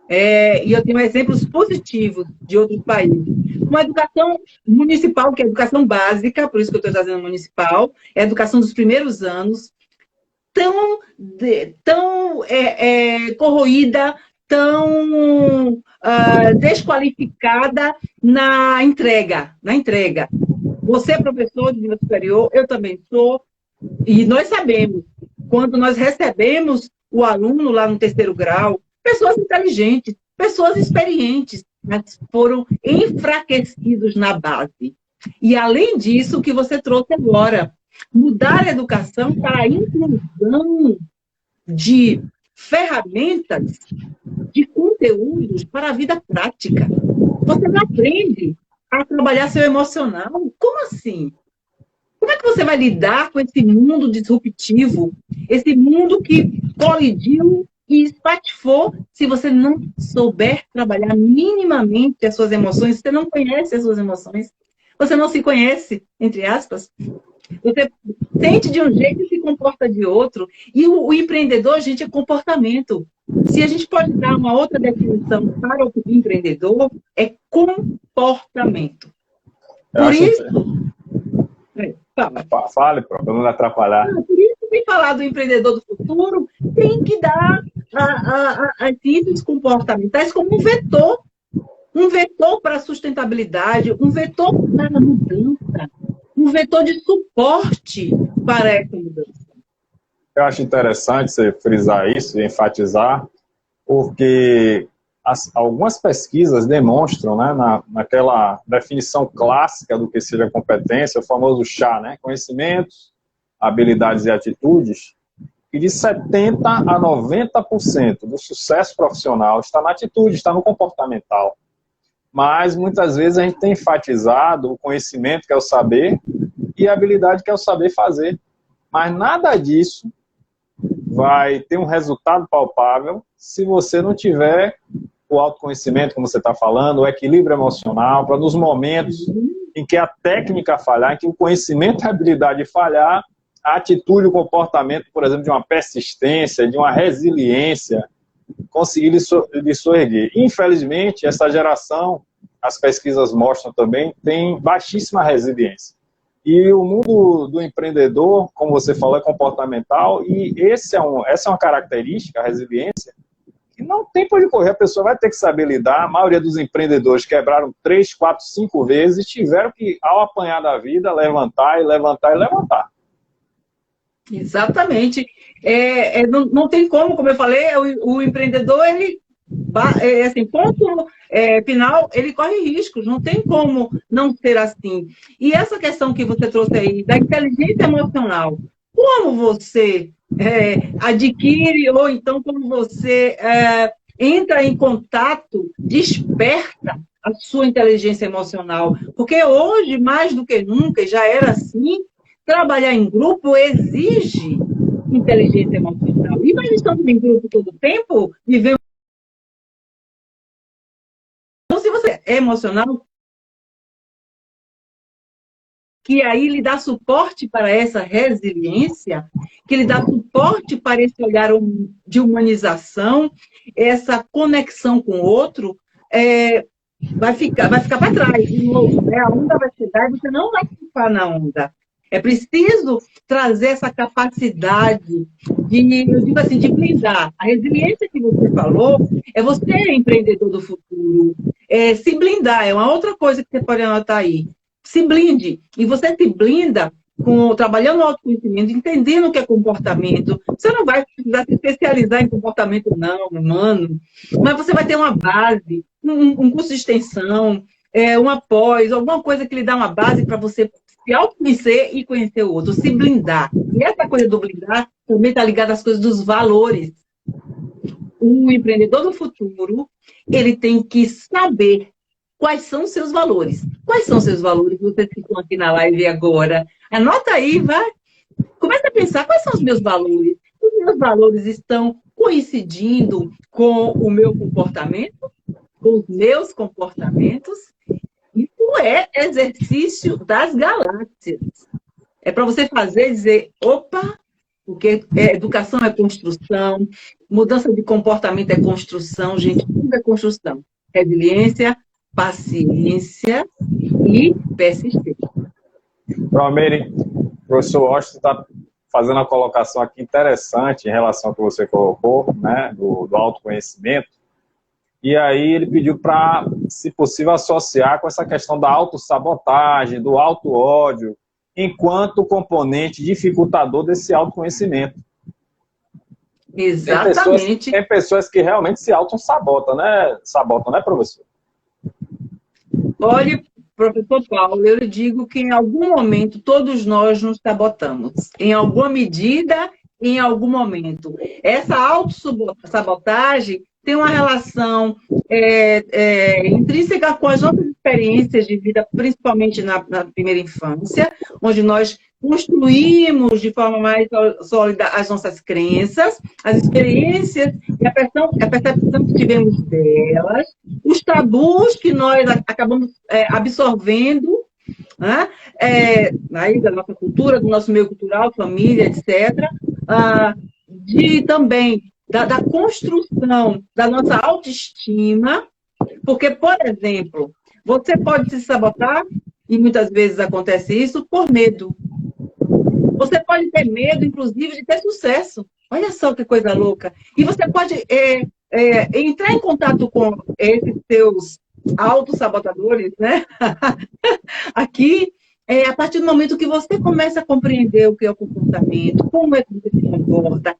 E eu tenho exemplos positivos de outros países. Uma educação municipal, que é a educação básica, por isso que eu estou trazendo municipal, é a educação dos primeiros anos, tão corroída, tão desqualificada na entrega. Você é professor de nível superior, eu também sou, e nós sabemos, quando nós recebemos o aluno lá no 3º grau, pessoas inteligentes, pessoas experientes, mas foram enfraquecidos na base. E, além disso, o que você trouxe agora, mudar a educação para a inclusão de ferramentas, de conteúdos para a vida prática. Você não aprende a trabalhar seu emocional? Como assim? Como é que você vai lidar com esse mundo disruptivo, esse mundo que colidiu e espatifou, se você não souber trabalhar minimamente as suas emoções? Você não conhece as suas emoções, você não se conhece, entre aspas. Você sente de um jeito e se comporta de outro. E o empreendedor, gente, é comportamento. Se a gente pode dar uma outra definição para o empreendedor, é comportamento. Por isso... Fale, para não atrapalhar. Por isso, tem falar do empreendedor do futuro, tem que dar as ciências comportamentais como um vetor. Um vetor para a sustentabilidade, um vetor para a mudança, um vetor de suporte para essa mudança. Eu acho interessante você frisar isso e enfatizar, porque algumas pesquisas demonstram, né, naquela definição clássica do que seja competência, o famoso CHA, né, conhecimentos, habilidades e atitudes, que de 70% a 90% do sucesso profissional está na atitude, está no comportamental. Mas, muitas vezes, a gente tem enfatizado o conhecimento, que é o saber, e a habilidade, que é o saber fazer. Mas nada disso vai ter um resultado palpável se você não tiver o autoconhecimento, como você está falando, o equilíbrio emocional, para nos momentos em que a técnica falhar, em que o conhecimento e a habilidade falhar, a atitude, o comportamento, por exemplo, de uma persistência, de uma resiliência, conseguir lhe soerguer. Infelizmente, essa geração, as pesquisas mostram também, tem baixíssima resiliência. E o mundo do empreendedor, como você falou, é comportamental, e essa é uma característica, a resiliência, que não tem por onde correr, a pessoa vai ter que saber lidar. A maioria dos empreendedores quebraram 3, 4, 5 vezes e tiveram que, ao apanhar da vida, levantar e levantar e levantar. Exatamente. Não tem como eu falei, o empreendedor, ele, assim, ponto final, ele corre riscos, não tem como não ser assim. E essa questão que você trouxe aí, da inteligência emocional, como você adquire, ou então como você entra em contato, desperta a sua inteligência emocional, porque hoje, mais do que nunca, já era assim, trabalhar em grupo exige inteligência emocional. E nós estamos em grupo todo o tempo, vivemos. Então, se você é emocional, que aí lhe dá suporte para essa resiliência, que lhe dá suporte para esse olhar de humanização, essa conexão com o outro, vai ficar para trás, de novo, né? A onda vai chegar e você não vai ficar na onda. É preciso trazer essa capacidade eu digo assim, de blindar. A resiliência que você falou é você, empreendedor do futuro, se blindar, é uma outra coisa que você pode anotar aí. Se blinde. E você se blinda trabalhando no autoconhecimento, entendendo o que é comportamento. Você não vai precisar se especializar em comportamento não, humano, mas você vai ter uma base, um curso de extensão, uma pós, alguma coisa que lhe dá uma base para você se autoconhecer e conhecer o outro, se blindar. E essa coisa do blindar também está ligada às coisas dos valores. O empreendedor do futuro, ele tem que saber quais são os seus valores. Quais são os seus valores? Vocês que estão aqui na live agora. Anota aí, vai. Começa a pensar, quais são os meus valores? Os meus valores estão coincidindo com o meu comportamento? Com os meus comportamentos? Isso é exercício das galáxias. É para você fazer e dizer, opa, porque educação é construção, mudança de comportamento é construção, gente, tudo é construção. Resiliência, paciência e persistência. Palmeira, o professor Washington está fazendo uma colocação aqui interessante em relação ao que você colocou, né, do autoconhecimento. E aí ele pediu para, se possível, associar com essa questão da autossabotagem, do auto-ódio, enquanto componente dificultador desse autoconhecimento. Exatamente. Tem pessoas que realmente se auto-sabotam, né? Sabotam, né, professor? Olha, professor Paulo, eu lhe digo que em algum momento todos nós nos sabotamos. Em alguma medida, em algum momento. Essa autossabotagem tem uma relação intrínseca com as nossas experiências de vida, principalmente na primeira infância, onde nós construímos de forma mais sólida as nossas crenças, as experiências e a percepção que tivemos delas, os tabus que nós acabamos absorvendo, né? Aí da nossa cultura, do nosso meio cultural, família, etc., também da construção da nossa autoestima, porque, por exemplo, você pode se sabotar, e muitas vezes acontece isso, por medo. Você pode ter medo, inclusive, de ter sucesso. Olha só que coisa louca. E você pode entrar em contato com esses seus autossabotadores, né? Aqui, a partir do momento que você começa a compreender o que é o comportamento, como é que você se comporta,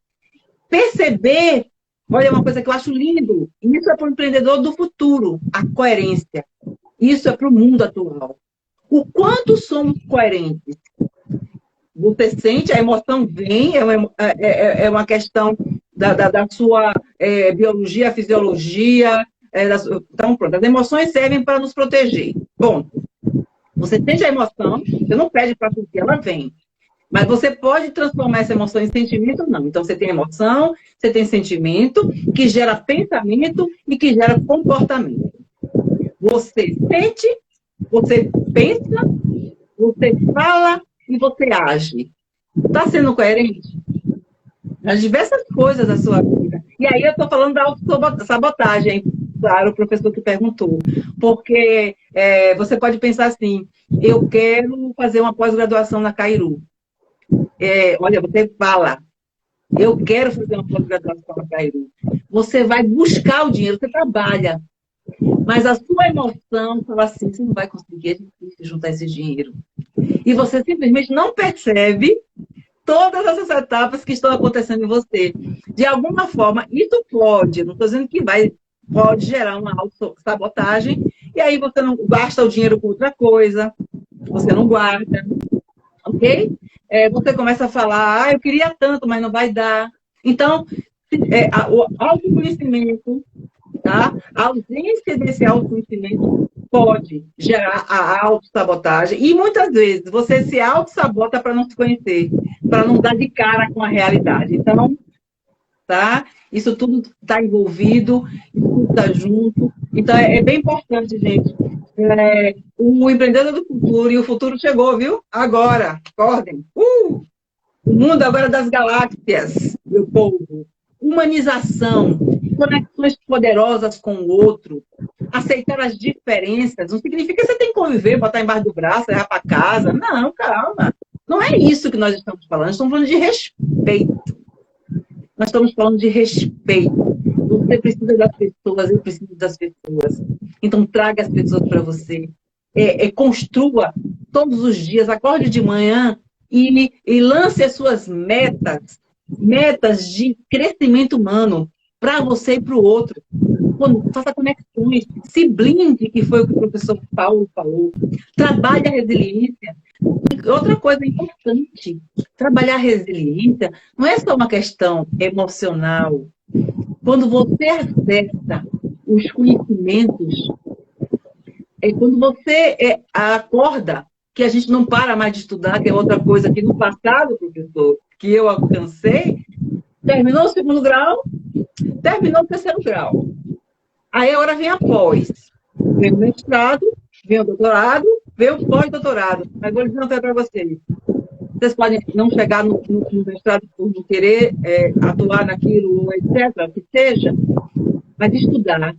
perceber, olha, uma coisa que eu acho lindo, isso é para o empreendedor do futuro, a coerência. Isso é para o mundo atual. O quanto somos coerentes? Você sente, a emoção vem, é uma questão da sua biologia, fisiologia. Então, pronto, as emoções servem para nos proteger. Bom, você sente a emoção, você não pede para sentir, ela vem. Mas você pode transformar essa emoção em sentimento ou não. Então, você tem emoção, você tem sentimento, que gera pensamento e que gera comportamento. Você sente, você pensa, você fala e você age. Está sendo coerente? Nas diversas coisas da sua vida. E aí eu estou falando da autossabotagem, claro, o professor que perguntou. Porque você pode pensar assim, eu quero fazer uma pós-graduação na Cairu. Olha, você fala, eu quero fazer uma pós-graduação na Cairu. Você vai buscar o dinheiro, você trabalha. Mas a sua emoção fala assim, você não vai conseguir, é difícil juntar esse dinheiro. E você simplesmente não percebe todas essas etapas que estão acontecendo em você. De alguma forma, isso pode, não estou dizendo que pode gerar uma autossabotagem, e aí você não gasta o dinheiro com outra coisa, você não guarda, ok? Você começa a falar, eu queria tanto, mas não vai dar. Então, o autoconhecimento, tá? A ausência desse autoconhecimento pode gerar a autossabotagem e muitas vezes você se autossabota para não se conhecer, para não dar de cara com a realidade. Então, tá? Isso tudo está envolvido, isso tudo está junto. Então, é bem importante, gente. O empreendedor do futuro, e o futuro chegou, viu? Agora, acordem. O mundo agora das galáxias, meu povo. Humanização, conexões poderosas com o outro, aceitar as diferenças. Não significa que você tem que conviver, botar embaixo do braço, levar para casa. Não, calma. Não é isso que nós estamos falando. Nós estamos falando de respeito. Nós estamos falando de respeito. Você precisa das pessoas, eu preciso das pessoas. Então, traga as pessoas para você. Construa todos os dias, acorde de manhã e lance as suas metas de crescimento humano para você e para o outro. Faça conexões, se blinde, que foi o que o professor Paulo falou. Trabalhe a resiliência. Outra coisa importante, trabalhar a resiliência não é só uma questão emocional. Quando você acessa os conhecimentos, quando você acorda, que a gente não para mais de estudar, que é outra coisa que no passado, professor, que eu alcancei, terminou o segundo grau, terminou o terceiro grau. Aí agora vem a pós. Vem o mestrado, vem o doutorado, vem o pós-doutorado. Mas vou dizer uma coisa para vocês. Vocês podem não chegar no mestrado por não querer atuar naquilo, etc., que seja, mas estudar,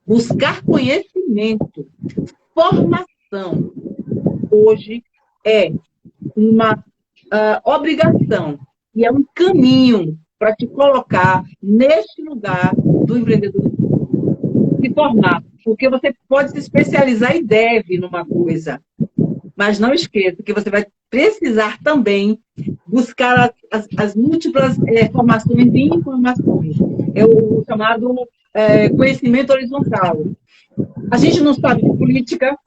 buscar conhecimento, formação, hoje é uma obrigação e é um caminho para te colocar neste lugar do empreendedor, se formar, porque você pode se especializar e deve numa coisa, mas não esqueça que você vai precisar também buscar as múltiplas formações e informações. É o chamado conhecimento horizontal. A gente não sabe de política,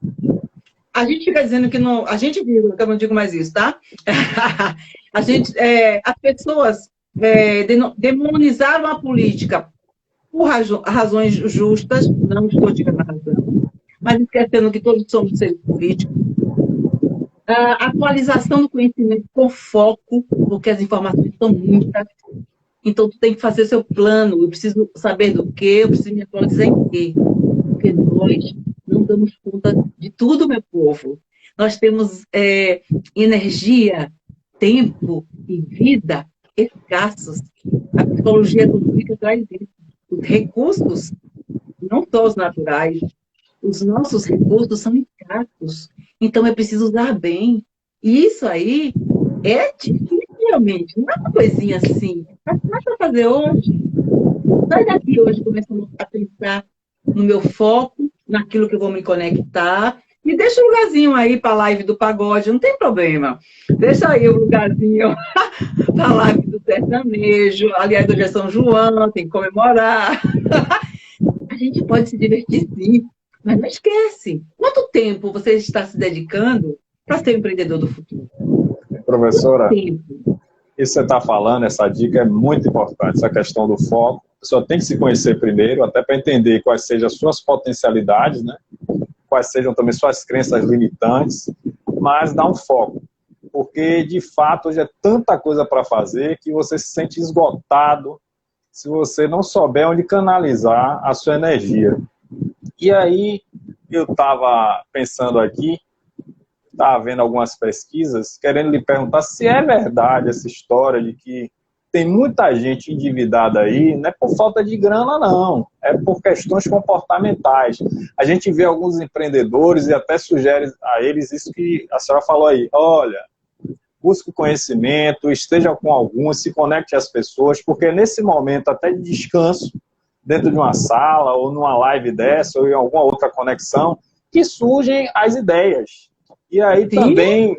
a gente fica dizendo que não... A gente diz, eu não digo mais isso, tá? As pessoas demonizaram a política por razões justas, não estou dizendo a razão, mas esquecendo que todos somos seres políticos. A atualização do conhecimento com foco, porque as informações são muitas. Então, tu tem que fazer seu plano. Eu preciso saber do quê, eu preciso me atualizar em quê. Porque nós não damos conta de tudo, meu povo. Nós temos energia, tempo e vida escassos. A psicologia econômica traz isso. Os recursos, não só os naturais, os nossos recursos são escassos. Então, é preciso usar bem. E isso aí é dificilmente, não é uma coisinha assim. Mas para fazer hoje, sai daqui hoje começando a pensar no meu foco, naquilo que eu vou me conectar. E deixa um lugarzinho aí para a live do pagode, não tem problema. Deixa aí um lugarzinho para a live do sertanejo. Aliás, hoje é São João, tem que comemorar. A gente pode se divertir sim, mas não esquece. Quanto tempo você está se dedicando para ser um empreendedor do futuro? Professora, isso que você está falando, essa dica é muito importante, essa questão do foco. A pessoa tem que se conhecer primeiro, até para entender quais sejam as suas potencialidades, né? Quais sejam também suas crenças limitantes, mas dá um foco. Porque, de fato, hoje é tanta coisa para fazer que você se sente esgotado se você não souber onde canalizar a sua energia. E aí, eu estava pensando aqui, está vendo algumas pesquisas querendo lhe perguntar se é verdade essa história de que tem muita gente endividada aí, não é por falta de grana, não. É por questões comportamentais. A gente vê alguns empreendedores e até sugere a eles isso que a senhora falou aí. Olha, busque conhecimento, esteja com alguns, se conecte às pessoas, porque nesse momento até de descanso, dentro de uma sala, ou numa live dessa, ou em alguma outra conexão, que surgem as ideias. E aí Sim. também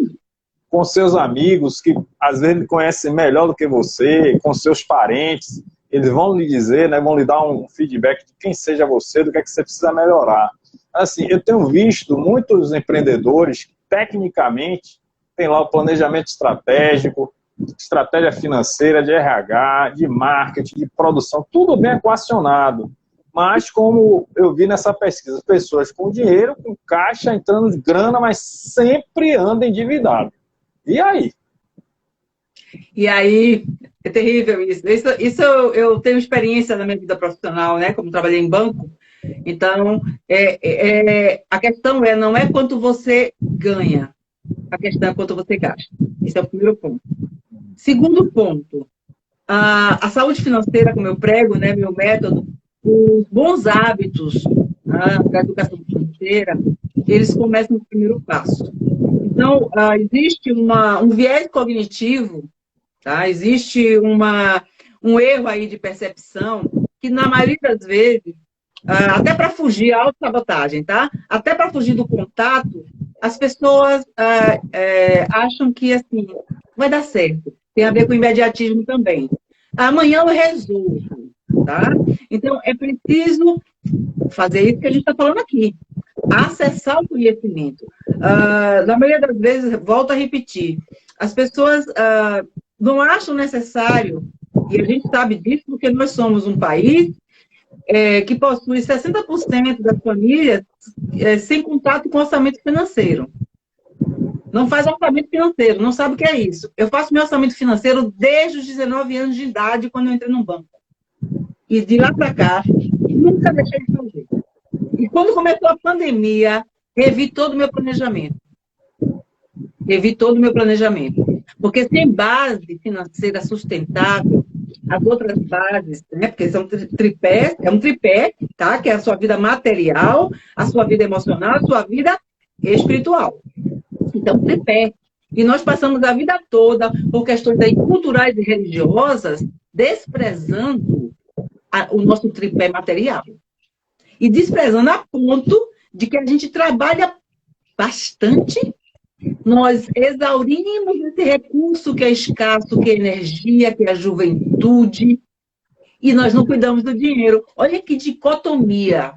com seus amigos, que às vezes conhecem melhor do que você, com seus parentes, eles vão lhe dizer, né, vão lhe dar um feedback de quem seja você, do que é que você precisa melhorar. Assim, eu tenho visto muitos empreendedores, tecnicamente, tem lá o planejamento estratégico, estratégia financeira, de RH, de marketing, de produção, tudo bem equacionado. Mas, como eu vi nessa pesquisa, pessoas com dinheiro, com caixa, entrando de grana, mas sempre andam endividados. E aí? E aí, é terrível isso. Isso eu tenho experiência na minha vida profissional, né? Como trabalhei em banco. Então, a questão não é quanto você ganha, a questão é quanto você gasta. Esse é o primeiro ponto. Segundo ponto, a saúde financeira, como eu prego, né, meu método, os bons hábitos, da educação financeira, eles começam no primeiro passo. Então, existe um viés cognitivo, tá? Existe um erro aí de percepção que, na maioria das vezes, até para fugir à autossabotagem, tá? Até para fugir do contato, as pessoas acham que, assim, vai dar certo. Tem a ver com imediatismo também. Amanhã eu resolvo, tá? Então, é preciso fazer isso que a gente está falando aqui. Acessar o conhecimento. Na maioria das vezes, volto a repetir, as pessoas não acham necessário, e a gente sabe disso porque nós somos um país que possui 60% das famílias sem contato com orçamento financeiro. Não faz orçamento financeiro, não sabe o que é isso. Eu faço meu orçamento financeiro desde os 19 anos de idade, quando eu entrei no banco. E de lá para cá, nunca deixei de fazer. E quando começou a pandemia, revi todo o meu planejamento. Porque sem base financeira sustentável, as outras bases, né? Porque são tripé, é um tripé, tá? Que é a sua vida material, a sua vida emocional, a sua vida espiritual. Então, tripé. E nós passamos a vida toda, por questões aí culturais e religiosas, desprezando o nosso tripé material. E desprezando a ponto de que a gente trabalha bastante, nós exaurimos esse recurso que é escasso, que é energia, que é a juventude, e nós não cuidamos do dinheiro. Olha que dicotomia.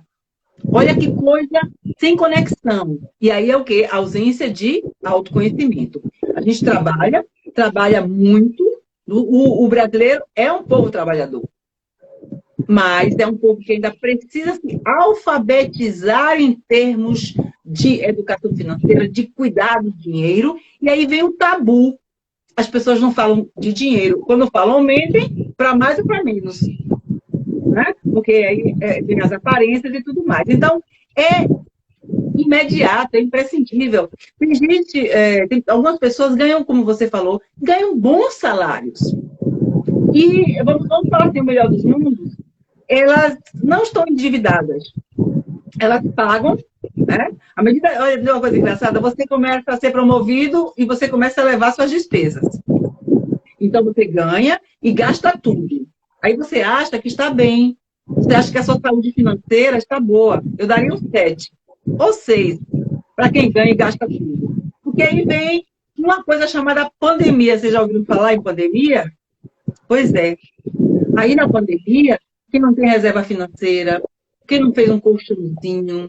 Olha que coisa sem conexão. E aí é o quê? A ausência de autoconhecimento. A gente trabalha muito. O brasileiro é um povo trabalhador. Mas é um povo que ainda precisa se alfabetizar em termos de educação financeira, de cuidar do dinheiro. E aí vem o tabu. As pessoas não falam de dinheiro. Quando falam, mentem para mais ou para menos. Né? Porque aí tem as aparências e tudo mais. Então, é imediato, é imprescindível. Tem gente, algumas pessoas ganham, como você falou, ganham bons salários. E vamos falar assim, o melhor dos mundos, elas não estão endividadas. Elas pagam, né? À medida, olha uma coisa engraçada, você começa a ser promovido e você começa a levar suas despesas. Então, você ganha e gasta tudo. Aí você acha que está bem. Você acha que a sua saúde financeira está boa. Eu daria um 7 ou 6 para quem ganha e gasta tudo. Porque aí vem uma coisa chamada pandemia. Vocês já ouviram falar em pandemia? Pois é. Aí na pandemia, quem não tem reserva financeira, quem não fez um colchãozinho,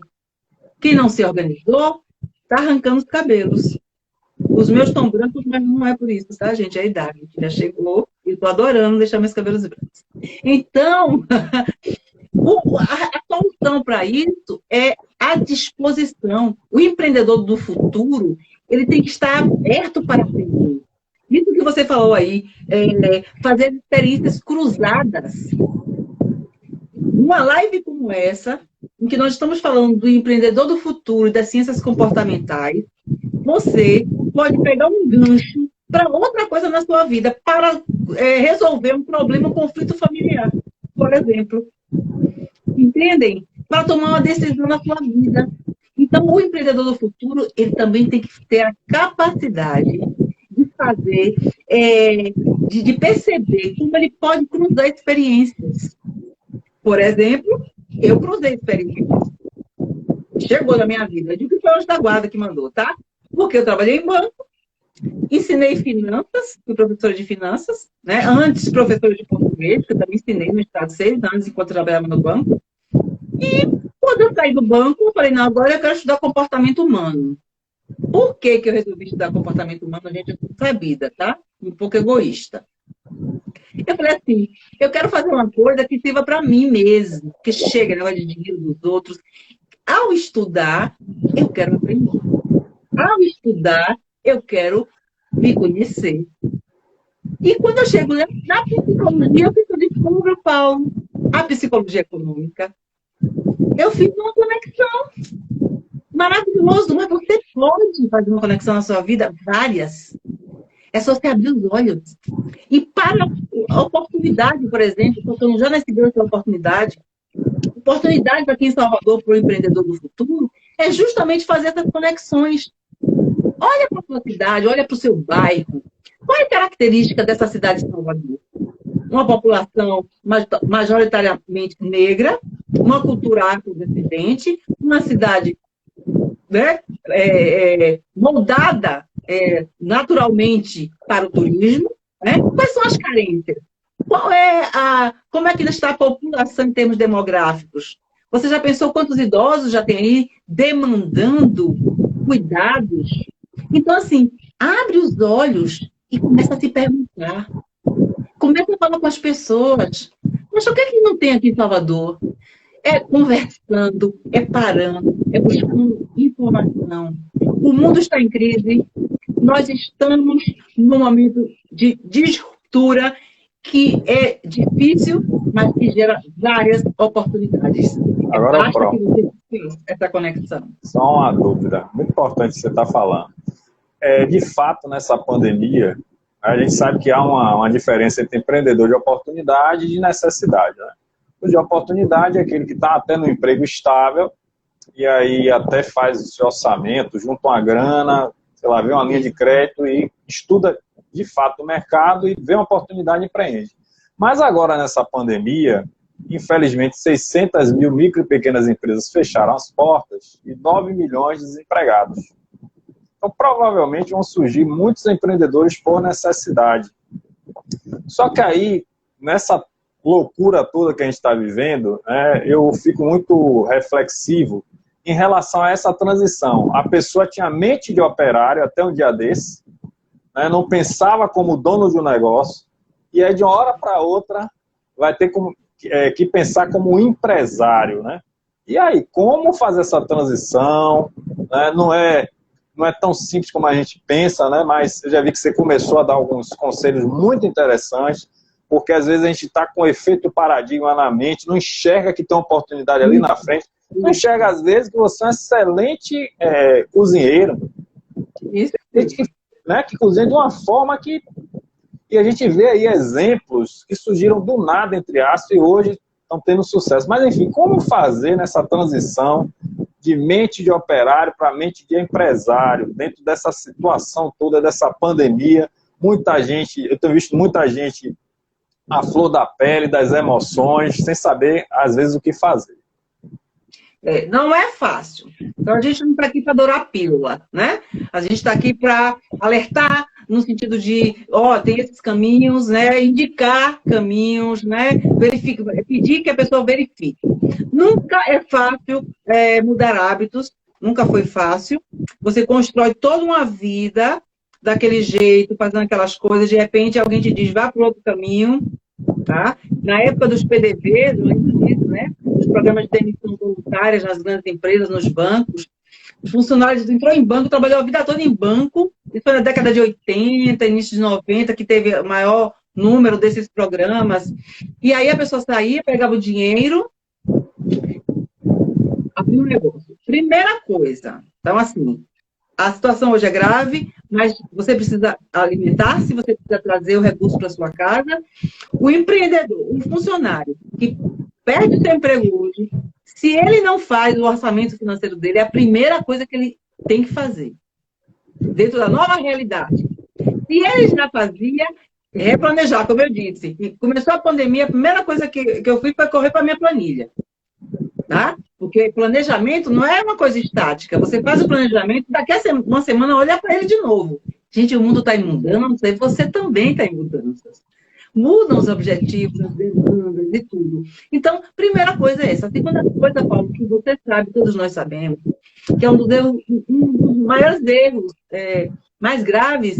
quem não se organizou, está arrancando os cabelos. Os meus estão brancos, mas não é por isso, tá, gente? É a idade. Já chegou e estou adorando deixar meus cabelos brancos. Então, a solução para isso é a disposição. O empreendedor do futuro, ele tem que estar aberto para aprender. Isso que você falou aí, fazer experiências cruzadas. Uma live como essa, em que nós estamos falando do empreendedor do futuro e das ciências comportamentais, você pode pegar um gancho para outra coisa na sua vida, para resolver um problema, um conflito familiar, por exemplo. Entendem? Para tomar uma decisão na sua vida. Então, o empreendedor do futuro, ele também tem que ter a capacidade de fazer, de perceber como ele pode cruzar experiências. Por exemplo, eu cruzei experiências. Chegou na minha vida. Eu digo que foi o Anjo da Guarda que mandou, tá? Porque eu trabalhei em banco, ensinei finanças, fui professora de finanças, né? Antes professora de português, que eu também ensinei no estado 6 anos enquanto eu trabalhava no banco. E quando eu saí do banco, eu falei, não, agora eu quero estudar comportamento humano. Por que que eu resolvi estudar comportamento humano? A gente é sabida, tá? Um pouco egoísta. Eu falei assim, eu quero fazer uma coisa que sirva para mim mesmo, que chega negócio de dinheiro dos outros. Ao estudar, eu quero aprender. Ao estudar, eu quero me conhecer. E quando eu chego na psicologia, eu fico de fora, Paulo, a psicologia econômica. Eu fiz uma conexão maravilhosa, mas você pode fazer uma conexão na sua vida, várias. É só você abrir os olhos. E para a oportunidade, por exemplo, estou já nesse ganho da oportunidade para quem em Salvador, para o empreendedor do futuro, é justamente fazer essas conexões. Olha para a sua cidade, olha para o seu bairro. Qual é a característica dessa cidade de Salvador? Uma população majoritariamente negra, uma cultura afrodescendente, uma cidade, né, moldada naturalmente para o turismo, né? Quais são as carências? Como é que está a população em termos demográficos? Você já pensou quantos idosos já tem aí demandando cuidados? Então, assim, abre os olhos e começa a se perguntar. Começa a falar com as pessoas. Mas o que é que não tem aqui em Salvador? É conversando, é parando, é buscando informação. O mundo está em crise. Nós estamos num momento de disruptura que é difícil, mas que gera várias oportunidades. Agora pronto. Que você fez essa conexão. Só uma dúvida, muito importante que você está falando. De fato, nessa pandemia, a gente sabe que há uma diferença entre empreendedor de oportunidade e de necessidade, né? O de oportunidade é aquele que está até no emprego estável e aí até faz esse orçamento, junta uma grana, sei lá, vê uma linha de crédito e estuda de fato o mercado e vê uma oportunidade e empreende. Mas agora, nessa pandemia, infelizmente, 600 mil micro e pequenas empresas fecharam as portas e 9 milhões de desempregados. Então, provavelmente, vão surgir muitos empreendedores por necessidade. Só que aí, nessa loucura toda que a gente está vivendo, eu fico muito reflexivo em relação a essa transição. A pessoa tinha mente de operário até um dia desse, não pensava como dono de um negócio, e aí de uma hora para outra vai ter que pensar como empresário, né? E aí, como fazer essa transição? Não é tão simples como a gente pensa, né? Mas eu já vi que você começou a dar alguns conselhos muito interessantes, porque às vezes a gente está com o efeito paradigma na mente, não enxerga que tem uma oportunidade ali na frente, não enxerga às vezes que você é um excelente cozinheiro. Isso. Que cozinha de uma forma que a gente vê aí exemplos que surgiram do nada, entre aspas, e hoje estão tendo sucesso. Mas, enfim, como fazer nessa transição de mente de operário para mente de empresário, dentro dessa situação toda, dessa pandemia? Eu tenho visto muita gente à flor da pele, das emoções, sem saber, às vezes, o que fazer. Não é fácil. Então, a gente não está aqui para adorar a pílula, né? A gente está aqui para alertar no sentido de, tem esses caminhos, né? Indicar caminhos, né? Pedir que a pessoa verifique. Nunca é fácil mudar hábitos, nunca foi fácil. Você constrói toda uma vida daquele jeito, fazendo aquelas coisas, de repente alguém te diz, vá para o outro caminho, tá? Na época dos PDVs, eu lembro disso, né? Os programas de demissão voluntárias nas grandes empresas, nos bancos. Os funcionários entrou em banco, trabalhou a vida toda em banco. Isso foi na década de 80, início de 90, que teve o maior número desses programas. E aí a pessoa saía, pegava o dinheiro, abria um negócio. Primeira coisa, então assim, A situação hoje é grave, mas você precisa alimentar-se, você precisa trazer o recurso para sua casa. O empreendedor, o funcionário que perde o seu emprego hoje, se ele não faz o orçamento financeiro dele, é a primeira coisa que ele tem que fazer, dentro da nova realidade. Se ele já fazia, replanejar, como eu disse. E começou a pandemia, a primeira coisa que eu fiz foi correr para a minha planilha. Tá? Porque planejamento não é uma coisa estática. Você faz o planejamento, daqui a uma semana olha para ele de novo. Gente, o mundo está em mudança e você também está em mudanças. Mudam os objetivos, as demandas e tudo. Então, primeira coisa é essa. A segunda coisa, Paulo, que você sabe, todos nós sabemos, que é um dos maiores erros, mais graves,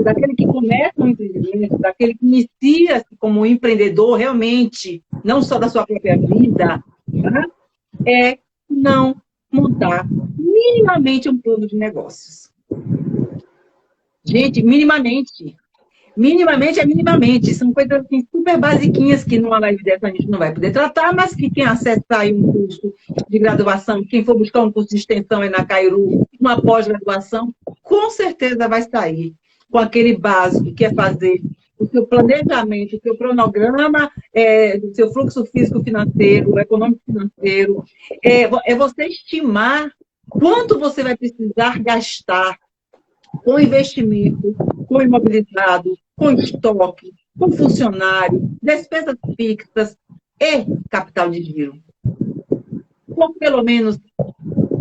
daquele que começa um empreendimento, daquele que inicia-se como empreendedor realmente, não só da sua própria vida, tá? É não montar minimamente um plano de negócios. Gente, minimamente. Minimamente é minimamente. São coisas assim, super basiquinhas que numa live dessa a gente não vai poder tratar, mas que quem acessar aí um curso de graduação, quem for buscar um curso de extensão aí na Cairu, uma pós-graduação, com certeza vai sair com aquele básico que é fazer o seu planejamento, o seu cronograma, do seu fluxo físico-financeiro, econômico-financeiro, é você estimar quanto você vai precisar gastar com investimento, com imobilizado, com estoque, com funcionário, despesas fixas e capital de giro. Por pelo menos,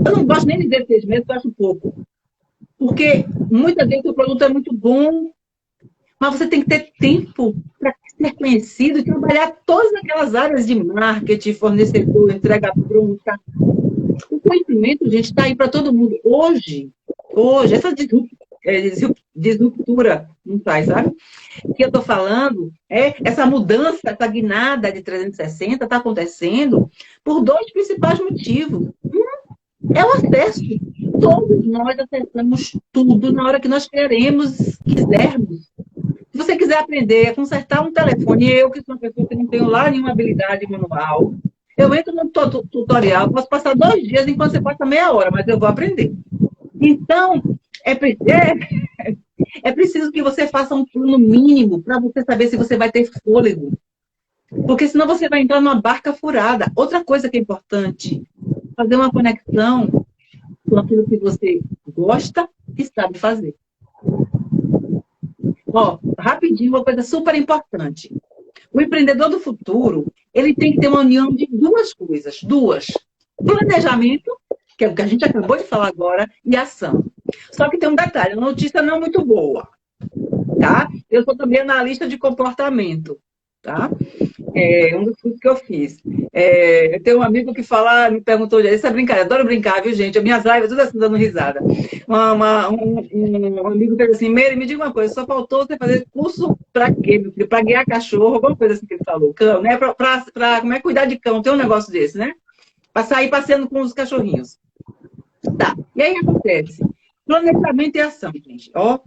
eu não gosto nem de dizer 6 meses, eu acho pouco. Porque muitas vezes o produto é muito bom, mas você tem que ter tempo para ser conhecido e trabalhar todas aquelas áreas de marketing, fornecedor, entrega pronta. O conhecimento, gente, está aí para todo mundo. Hoje, essa disruptura não faz, sabe? O que eu estou falando é essa mudança, essa guinada de 360 está acontecendo por 2 principais motivos. É o acesso. Todos nós acessamos tudo na hora que nós quisermos. Se você quiser aprender a consertar um telefone, eu que sou uma pessoa que não tenho lá nenhuma habilidade manual, eu entro no tutorial, posso passar 2 dias enquanto você passa meia hora, mas eu vou aprender. Então, é preciso que você faça um plano mínimo para você saber se você vai ter fôlego. Porque senão você vai entrar numa barca furada. Outra coisa que é importante, fazer uma conexão com aquilo que você gosta e sabe fazer. Ó, rapidinho, uma coisa super importante. O empreendedor do futuro, ele tem que ter uma união de 2 coisas. 2. Planejamento, que é o que a gente acabou de falar agora, e ação. Só que tem um detalhe, a notícia não é muito boa, tá? Eu sou também analista de comportamento, tá? É um dos cursos que eu fiz. Eu tenho um amigo que me perguntou, isso é brincadeira, adoro brincar, viu, gente? As minhas lives, tudo assim, dando risada. Um amigo fez assim, Meire, me diga uma coisa, só faltou você fazer curso pra quê, meu filho? Pra guiar cachorro, alguma coisa assim que ele falou. Cão, né? Como é cuidar de cão, tem um negócio desse, né? Pra sair passeando com os cachorrinhos. Tá, e aí acontece. Planejamento e ação, gente. Ó,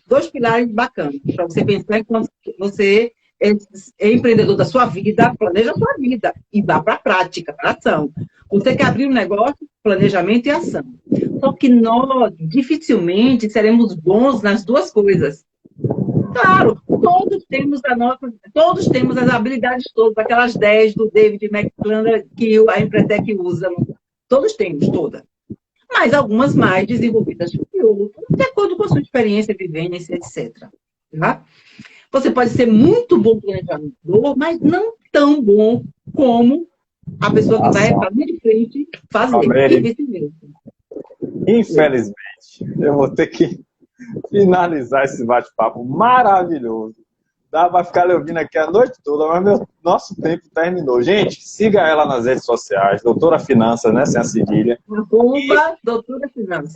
2 pilares bacanas para você pensar enquanto você é empreendedor da sua vida, planeja a sua vida e vá para a prática, para a ação. Você quer abrir um negócio, planejamento e ação. Só que nós dificilmente seremos bons nas 2 coisas. Claro, todos temos as habilidades todas, aquelas 10 do David McClendon que a Empretec usa. Todos temos, todas. Mas algumas mais desenvolvidas que outras, de acordo com a sua experiência, vivência, etc. Tá? Você pode ser muito bom planejador, mas não tão bom como a pessoa que vai fazer de frente fazer. E vice-versa. Infelizmente, eu vou ter que finalizar esse bate-papo maravilhoso. Dá para ficar ouvindo aqui a noite toda, mas nosso tempo terminou. Gente, siga ela nas redes sociais, Doutora Finanças, né, sem a cedilha. Doutora Finanças.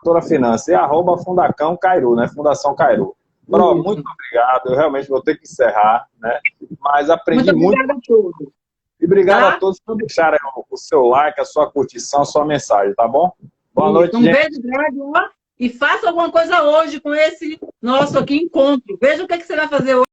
Doutora Finanças e Fundacão Cairu, né, Fundação Cairu. Pro, muito obrigado, eu realmente vou ter que encerrar, né, mas aprendi muito. Obrigada a todos. E obrigado a todos por deixarem o seu like, a sua curtição, a sua mensagem, tá bom? Boa noite, gente. Beijo grande, ó. E faça alguma coisa hoje com esse nosso aqui encontro. Veja o que você vai fazer hoje.